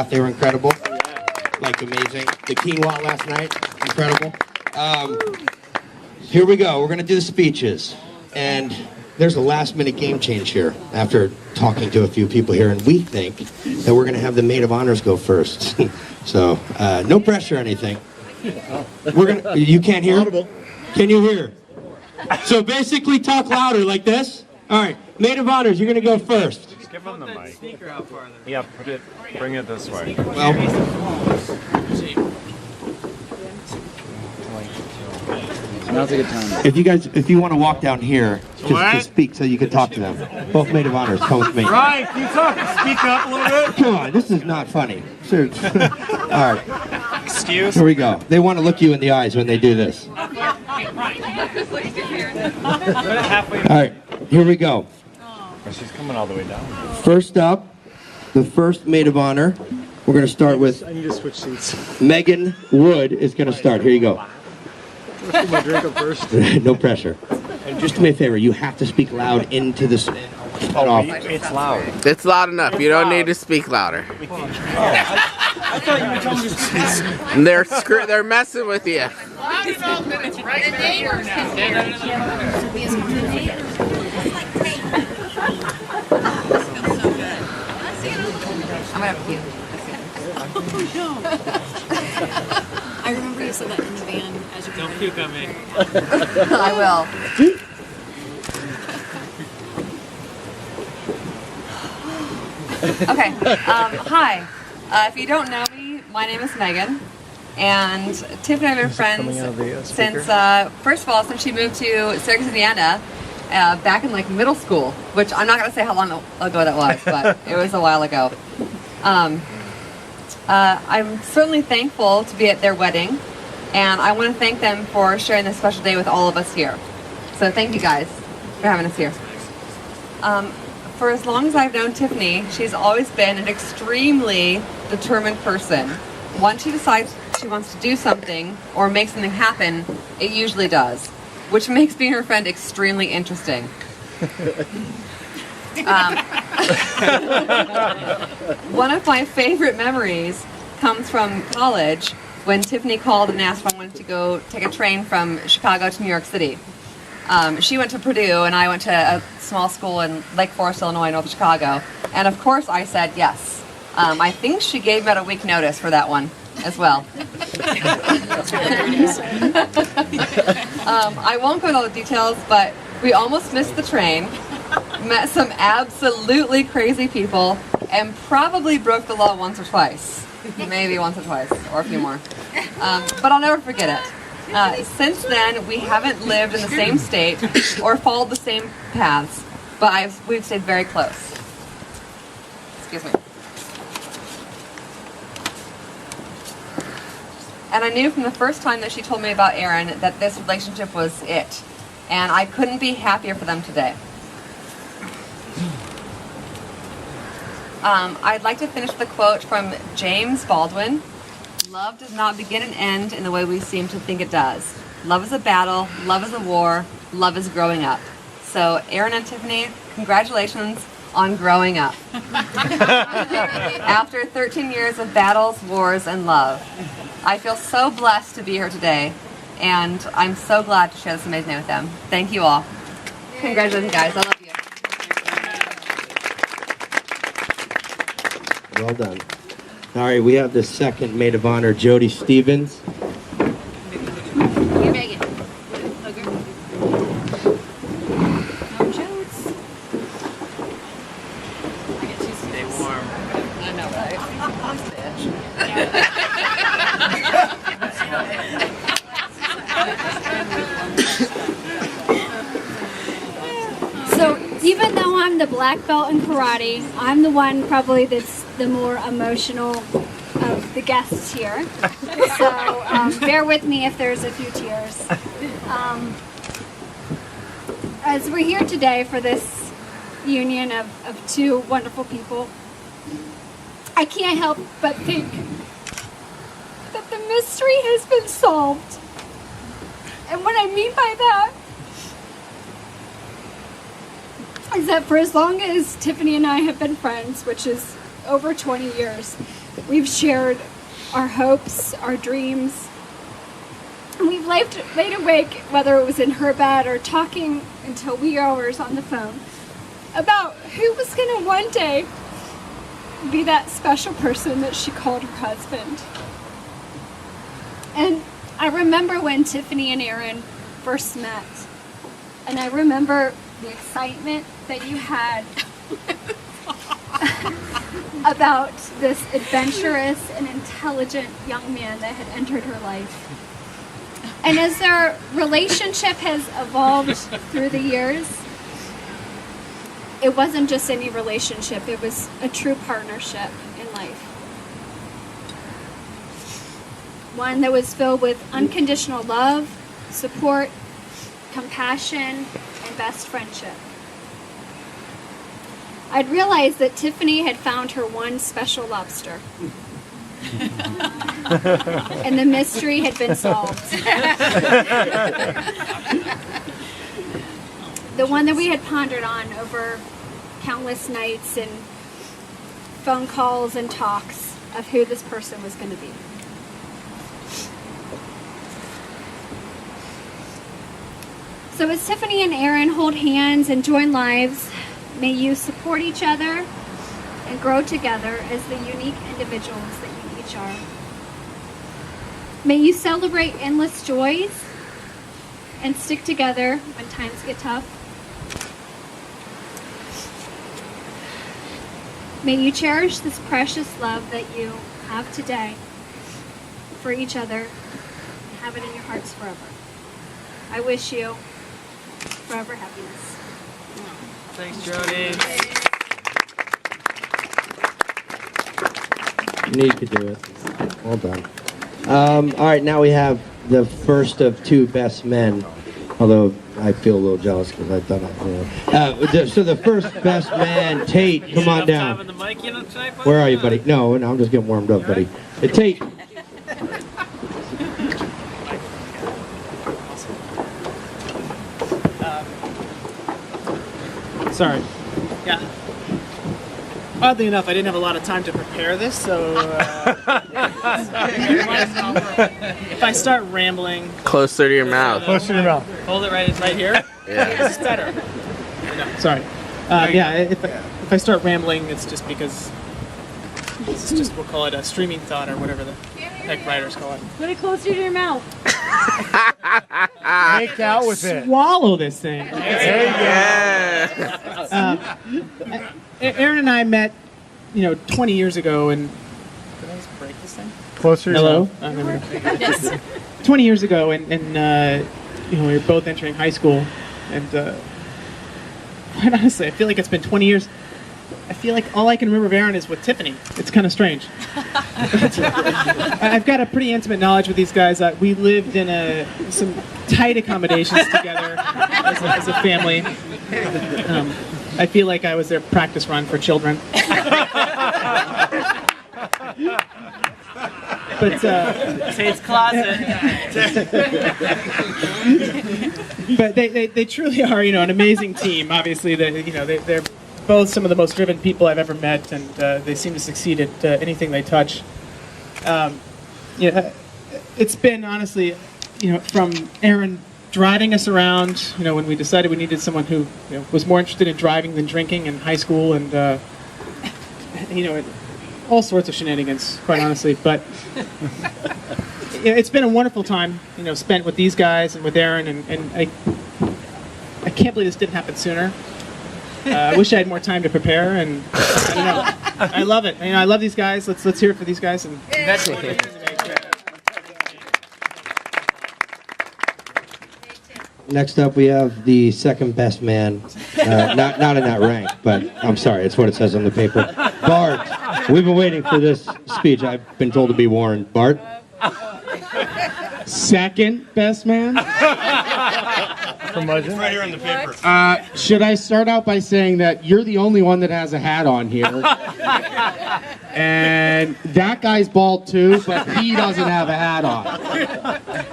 They were incredible. Like amazing. The quinoa last night, incredible. Here we go. We're going to do the speeches. And there's a last-minute game change here after talking to a few people here. And we think that we're going to have the maid of honors go first. So no pressure or anything. You can't hear? Audible. Can you hear? So basically talk louder like this. All right. Maid of honors, you're going to go first. Just give them the mic. Speaker out farther. Yeah, bring it this way. Well, Now's a good time. if you want to walk down here, just speak so you can talk to them. Both maid of honors, come with me. Ryan, can you speak up a little bit? Come on, this is not funny. Seriously. All right, Excuse? here we go. They want to look you in the eyes when they do this. All right, here we go. She's coming all the way down. First up, the first maid of honor. We're going to start with I need to switch seats. Megan Wood is going to start. Here you go. Let's put my drink up first. No pressure. And just do me a favor, you have to speak loud into this. It's loud. It's loud enough. You don't need to speak louder. I thought you were telling me to speak. They're messing with you. I'm gonna puke. I remember you said that in the van as you Don't puke on me. I will. Okay. Hi. If you don't know me, my name is Megan, and Tiffany and I have been friends since, first of all, since she moved to Syracuse, Indiana, back in like middle school, which I'm not going to say how long ago that was, but it was a while ago. I'm certainly thankful to be at their wedding, and I want to thank them for sharing this special day with all of us here. So thank you guys for having us here. For as long as I've known Tiffany, she's always been an extremely determined person. Once she decides she wants to do something or make something happen, it usually does, which makes being her friend extremely interesting. One of my favorite memories comes from college when Tiffany called and asked if I wanted to go take a train from Chicago to New York City. She went to Purdue and I went to a small school in Lake Forest, Illinois, north of Chicago. And of course I said yes. I think she gave about a week notice for that one as well. I won't go into all the details, but we almost missed the train, met some absolutely crazy people, and probably broke the law once or twice. Maybe once or twice, or a few more. But I'll never forget it. Since then, we haven't lived in the same state or followed the same paths, but we've stayed very close. Excuse me. And I knew from the first time that she told me about Aaron that this relationship was it. And I couldn't be happier for them today. I'd like to finish with a quote from James Baldwin. Love does not begin and end in the way we seem to think it does. Love is a battle, love is a war, love is growing up. So Aaron and Tiffany, congratulations on growing up. After 13 years of battles, wars, and love, I feel so blessed to be here today, and I'm so glad to share this amazing day with them. Thank you all. Congratulations, guys. I love you. Well done. All right, we have the second maid of honor, Jody Stevens. Here, Megan. Hug her. Oh, Jodes. I get to stay warm. I know, right? So even though I'm the black belt in karate, I'm the one probably that's the more emotional of the guests here. So bear with me if there's a few tears. As we're here today for this union of two wonderful people, I can't help but think that the mystery has been solved. And what I mean by that is that for as long as Tiffany and I have been friends, which is over 20 years, We've shared our hopes, our dreams. And we've laid awake, whether it was in her bed or talking until wee hours on the phone, about who was going to one day be that special person that she called her husband. And I remember when Tiffany and Aaron first met, and I remember the excitement that you had about this adventurous and intelligent young man that had entered her life. And as their relationship has evolved through the years, it wasn't just any relationship, it was a true partnership in life. One that was filled with unconditional love, support, compassion, and best friendship. I'd realized that Tiffany had found her one special lobster. And the mystery had been solved. The one that we had pondered on over countless nights and phone calls and talks of who this person was going to be. So as Tiffany and Aaron hold hands and join lives, may you support each other and grow together as the unique individuals that you each are. May you celebrate endless joys and stick together when times get tough. May you cherish this precious love that you have today for each other and have it in your hearts forever. I wish you forever happiness. Thanks, Jody. You could do it. Well done. All right, now we have the first of two best men. Although I feel a little jealous because I've done it. So the first best man, Tate, come on down. Where are you, buddy? No, I'm just getting warmed up, buddy. Hey, Tate. Sorry. Yeah. Oddly enough, I didn't have a lot of time to prepare this, so if I start rambling, Closer to your mouth. Close to your mouth. hold it right here. Yeah. This is better. No, sorry. If I start rambling, it's just because this is just, we'll call it a streaming thought or whatever the heck writers call it. Put it closer to your mouth. Make out with it. Swallow this thing. Yeah. Aaron and I met, 20 years ago, and did I just break this thing? Closer to your Hello. mouth. There we go. Yes. 20 years ago, and we were both entering high school, and quite honestly, I feel like it's been 20 years. I feel like all I can remember of Aaron is with Tiffany. It's kind of strange. I've got a pretty intimate knowledge with these guys. We lived in some tight accommodations together as a family. I feel like I was their practice run for children. But Tate's closet. but they truly are, an amazing team. Obviously, they're both some of the most driven people I've ever met, and they seem to succeed at anything they touch. It's been honestly, from Aaron driving us around, when we decided we needed someone who was more interested in driving than drinking in high school, and all sorts of shenanigans, quite honestly. But it's been a wonderful time, spent with these guys and with Aaron, and I can't believe this didn't happen sooner. I wish I had more time to prepare, and I don't know. I love it. I love these guys. Let's hear it for these guys. And Next up, we have the second best man. Not in that rank, but I'm sorry, it's what it says on the paper. Bart. We've been waiting for this speech. I've been told to be warned. Bart. Second best man. Curmudgeon. Right here on the paper. Should I start out by saying that you're the only one that has a hat on here? And that guy's bald too, but he doesn't have a hat on.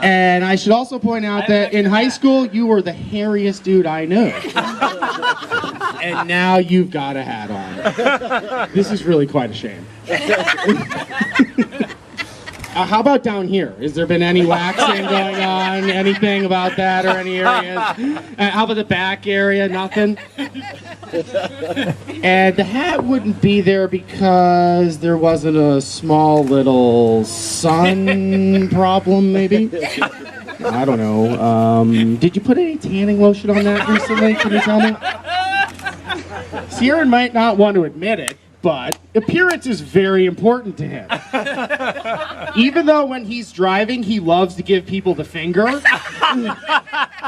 And I should also point out that in high school, you were the hairiest dude I knew. and now you've got a hat on. This is really quite a shame. How about down here? Has there been any waxing going on? Anything about that or any areas? How about the back area? Nothing? And the hat wouldn't be there because there wasn't a small little sun problem, maybe? I don't know. Did you put any tanning lotion on that recently? Can you tell me? Sierra might not want to admit it, but appearance is very important to him. Even though when he's driving, he loves to give people the finger,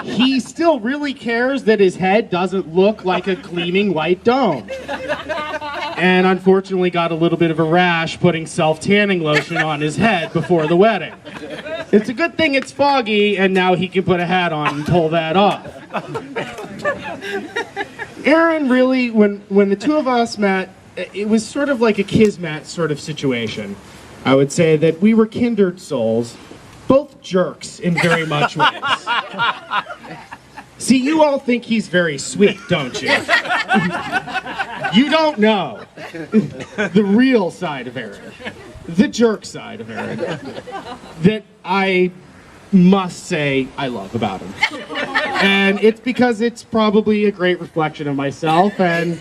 he still really cares that his head doesn't look like a gleaming white dome. And unfortunately got a little bit of a rash putting self-tanning lotion on his head before the wedding. It's a good thing it's foggy, and now he can put a hat on and pull that off. Aaron really, when the two of us met, it was sort of like a kismet sort of situation. I would say that we were kindred souls, both jerks in very much ways. See, you all think he's very sweet, don't you? You don't know the real side of Aaron, the jerk side of Aaron, that I must say I love about him. And it's because it's probably a great reflection of myself, and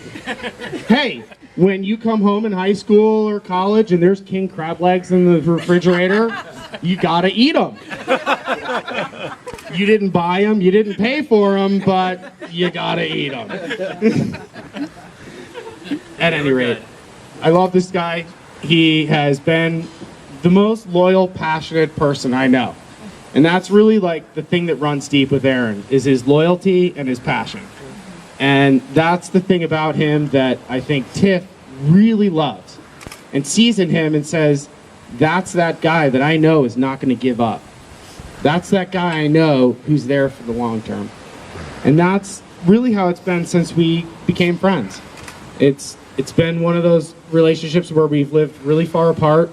hey, when you come home in high school or college and there's king crab legs in the refrigerator, you gotta eat them. You didn't buy them, you didn't pay for them, but you gotta eat them. At any rate, I love this guy. He has been the most loyal, passionate person I know. And that's really like the thing that runs deep with Aaron, is his loyalty and his passion. And that's the thing about him that I think Tiff really loves and sees in him and says, that's that guy that I know is not going to give up. That's that guy I know who's there for the long term. And that's really how it's been since we became friends. It's been one of those relationships where we've lived really far apart.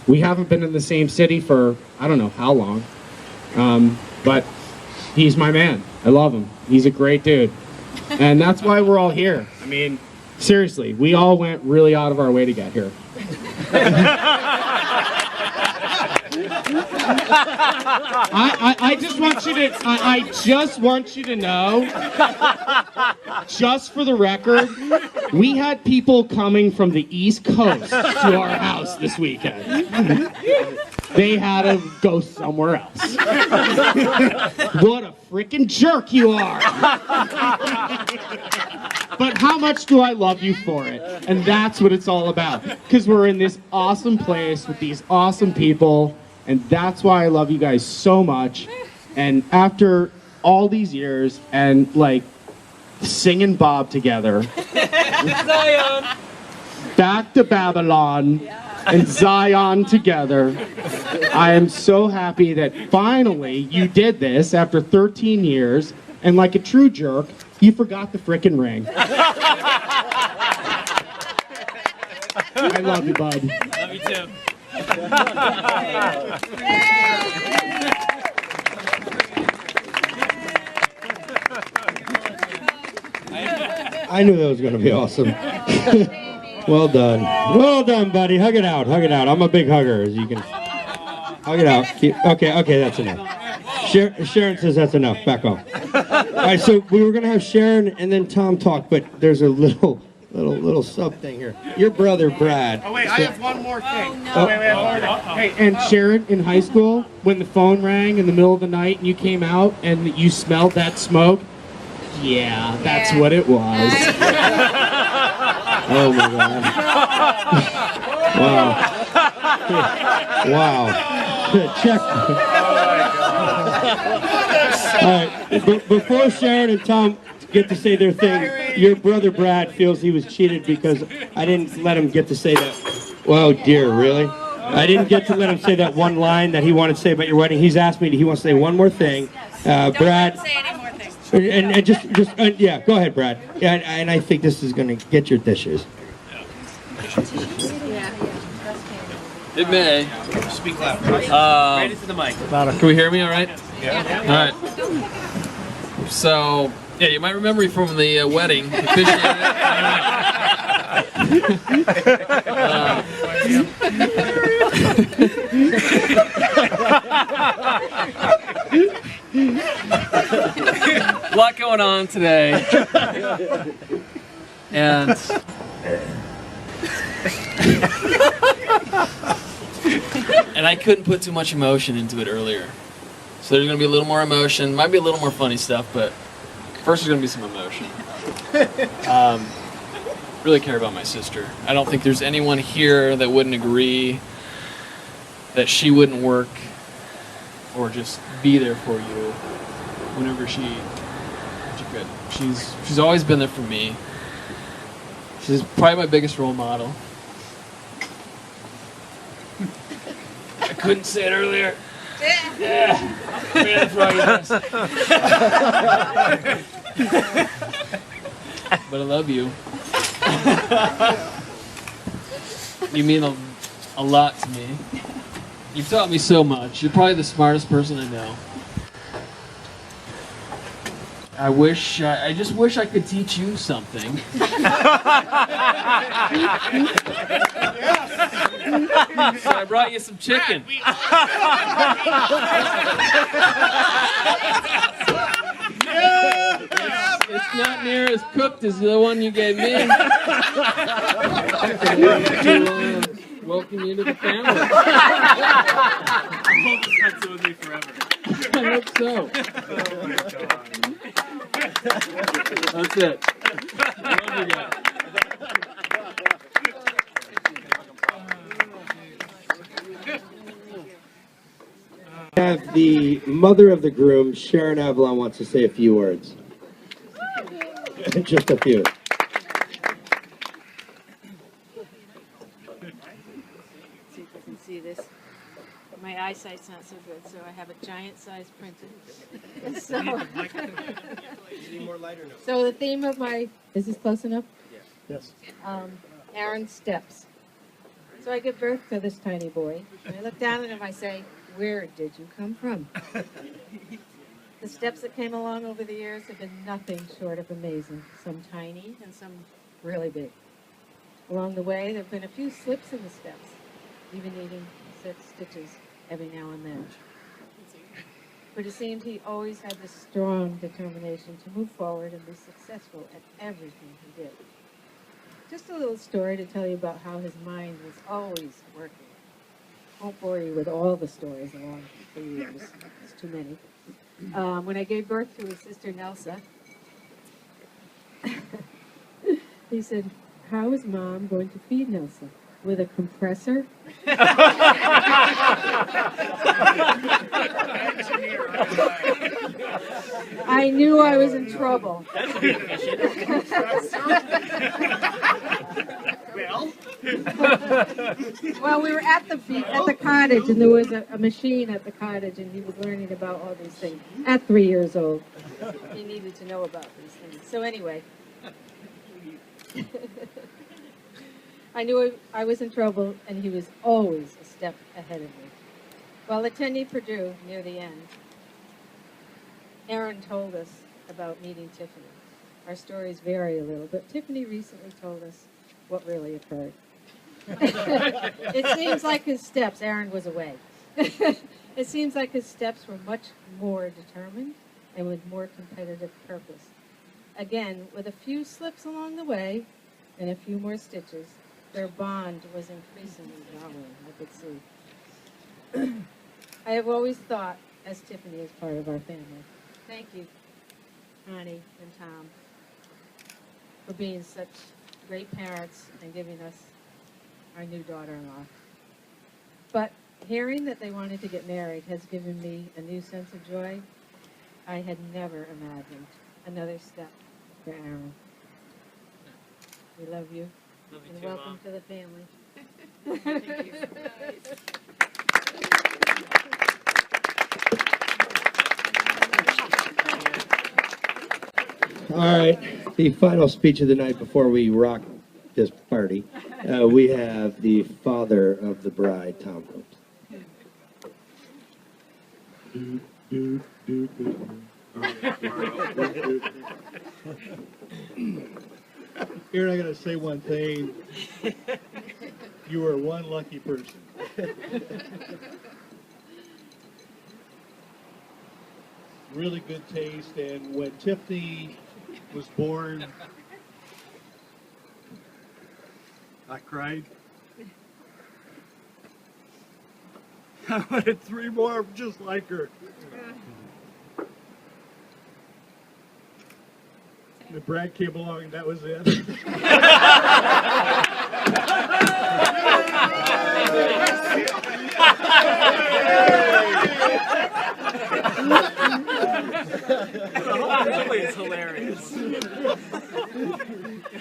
We haven't been in the same city for I don't know how long. But he's my man. I love him. He's a great dude. And that's why we're all here. I mean, seriously, we all went really out of our way to get here. I just want you to know, just for the record, we had people coming from the East Coast to our house this weekend. They had to go somewhere else. What a freaking jerk you are. But how much do I love you for it? And that's what it's all about. Because we're in this awesome place with these awesome people. And that's why I love you guys so much. And after all these years and like singing Bob together, Zion. Back to Babylon and Zion together, I am so happy that finally you did this after 13 years, and like a true jerk, you forgot the frickin' ring. I love you, bud. Love you too. I knew that was going to be awesome. Well done. Well done, buddy. Hug it out. Hug it out. I'm a big hugger, as you can. Hug it out. Okay, that's enough. Sharon says that's enough. Back off. All right, so we were going to have Sharon and then Tom talk, but there's a little sub thing here. Your brother, Brad. Oh, wait, I have one more thing. Oh, no. Wait. Hey, and Sharon, in high school, when the phone rang in the middle of the night and you came out and you smelled that smoke, yeah, that's what it was. Oh, my God. Wow. Check. All right, before Sharon and Tom get to say their thing, your brother Brad feels he was cheated because I didn't let him get to say that. Oh, dear, really? I didn't get to let him say that one line that he wanted to say about your wedding. He's asked me, he wants to say one more thing. Brad. Don't say any more things. And just yeah, go ahead, Brad. Yeah, and I think this is going to get your dishes. It may. Speak loud. Right into the mic. Can we hear me all right? Yeah. All right. So, Yeah, you might remember me from the wedding. Officiated it. A lot going on today. And I couldn't put too much emotion into it earlier. So there's going to be a little more emotion, might be a little more funny stuff, but first there's going to be some emotion. Really care about my sister. I don't think there's anyone here that wouldn't agree that she wouldn't work or just be there for you whenever she could. She's always been there for me. She's probably my biggest role model. I couldn't say it earlier. Yeah. Man, that's right, yes. But I love you. You mean a lot to me. You've taught me so much. You're probably the smartest person I know. I just wish I could teach you something. So I brought you some chicken. It's not near as cooked as the one you gave me. Welcome you to the family. I hope this cuts with me forever. I hope so. That's it. I love you guys. Have the mother of the groom, Sharon Avalon, wants to say a few words. Just a few. See if I can see this. My eyesight's not so good, so I have a giant size printed. So the theme of my, is this close enough? Yes. Aaron's steps. So I give birth to this tiny boy, and I look down at him, I say, where did you come from? The steps that came along over the years have been nothing short of amazing. Some tiny and some really big. Along the way, there have been a few slips in the steps, even needing 6 stitches every now and then. But it seemed he always had this strong determination to move forward and be successful at everything he did. Just a little story to tell you about how his mind was always working. Won't bore you with all the stories along the years. It's too many. When I gave birth to his sister Nelsa, he said, how is Mom going to feed Nelsa? With a compressor? I knew I was in trouble. Well, we were at the cottage, and there was a machine at the cottage, and he was learning about all these things. At 3 years old, he needed to know about these things. So anyway, I knew I was in trouble, and he was always a step ahead of me. While attending Purdue near the end, Aaron told us about meeting Tiffany. Our stories vary a little, but Tiffany recently told us what really occurred. It seems like his steps, Aaron was away. It seems like his steps were much more determined and with more competitive purpose. Again, with a few slips along the way and a few more stitches, their bond was increasingly growing, I could see. I have always thought as Tiffany is part of our family. Thank you, Connie and Tom, for being such great parents and giving us our new daughter-in-law. But hearing that they wanted to get married has given me a new sense of joy. I had never imagined another step for Aaron. We love you. Love you And too, welcome Mom. to the family. Thank you. All right, the final speech of the night before we rock this party. We have the father of the bride, Tom Phillips. Aaron, I gotta say one thing. You are one lucky person. Really good taste, and when Tiffany was born, I cried. I wanted 3 more just like her. The Brad came along, and that was it. It's hilarious.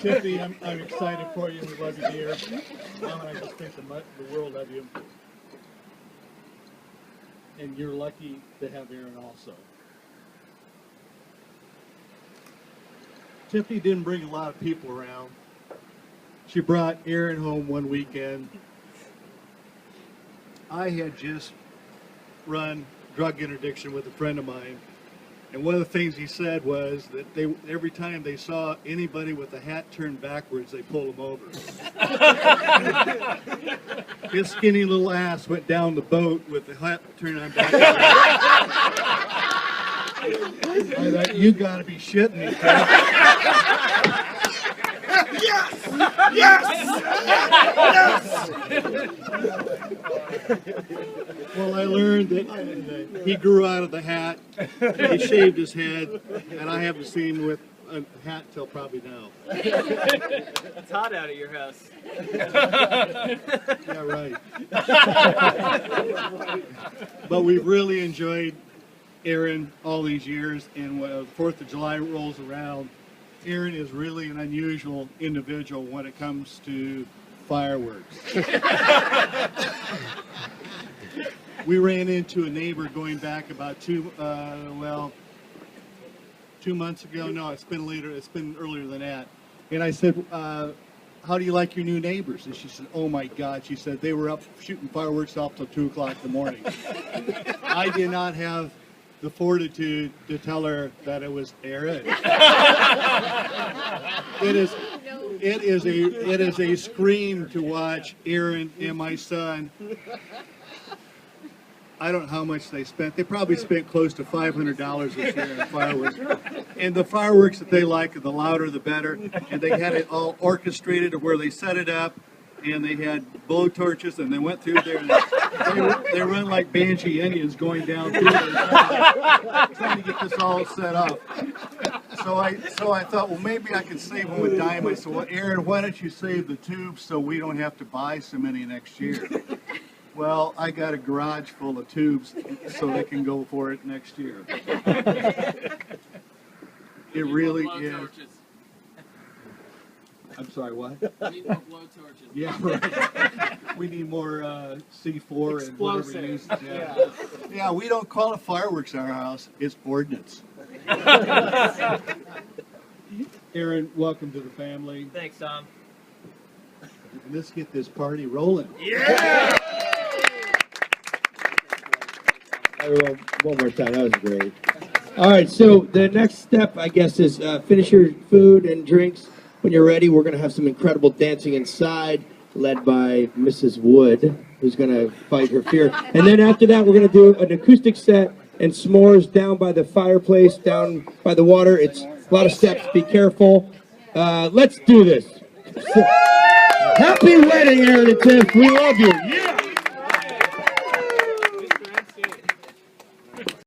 Tiffany, I'm excited for you. We love you, dear. Mom and I just think the world of you. And you're lucky to have Aaron also. Tiffany didn't bring a lot of people around. She brought Aaron home one weekend. I had just run drug interdiction with a friend of mine. And one of the things he said was that every time they saw anybody with a hat turned backwards, they pulled him over. His skinny little ass went down the boat with the hat turned on backwards. I thought, you gotta be shitting me, Ted. Yes! Yes! Well, I learned that he grew out of the hat, he shaved his head, and I haven't seen him with a hat till probably now. It's hot out at your house. Yeah, right. But we've really enjoyed Aaron all these years, and when the 4th of July rolls around, Aaron is really an unusual individual when it comes to fireworks. We ran into a neighbor going back about 2 months ago. No, it's been later. It's been earlier than that. And I said, how do you like your new neighbors? And she said, oh my God. She said, they were up shooting fireworks off till 2 o'clock in the morning. I did not have the fortitude to tell her that it was Aaron. It is a scream to watch Aaron and my son. I don't know how much they spent. They probably spent close to $500 this year on fireworks. And the fireworks that they like, the louder the better. And they had it all orchestrated to where they set it up, and they had blow torches, and they went through there, and they run like Banshee Indians going down through there, trying to get this all set up. So I thought, well, maybe I could save them a dime. I said, well, Aaron, why don't you save the tubes so we don't have to buy so many next year? Well, I got a garage full of tubes so they can go for it next year. It really is. I'm sorry, what? We need more blow torches. Yeah, right. We need more C4 and whatever you use. Yeah, we don't call it fireworks at our house. It's ordnance. Aaron, welcome to the family. Thanks, Tom. Let's get this party rolling. Yeah! Everyone, one more time. That was great. All right, so the next step, I guess, is finish your food and drinks. When you're ready, we're going to have some incredible dancing inside, led by Mrs. Wood, who's going to fight her fear. And then after that, we're going to do an acoustic set and s'mores down by the fireplace, down by the water. It's a lot of steps. Be careful. Let's do this. Happy wedding, Aaron and Tiff. We love you. Yeah!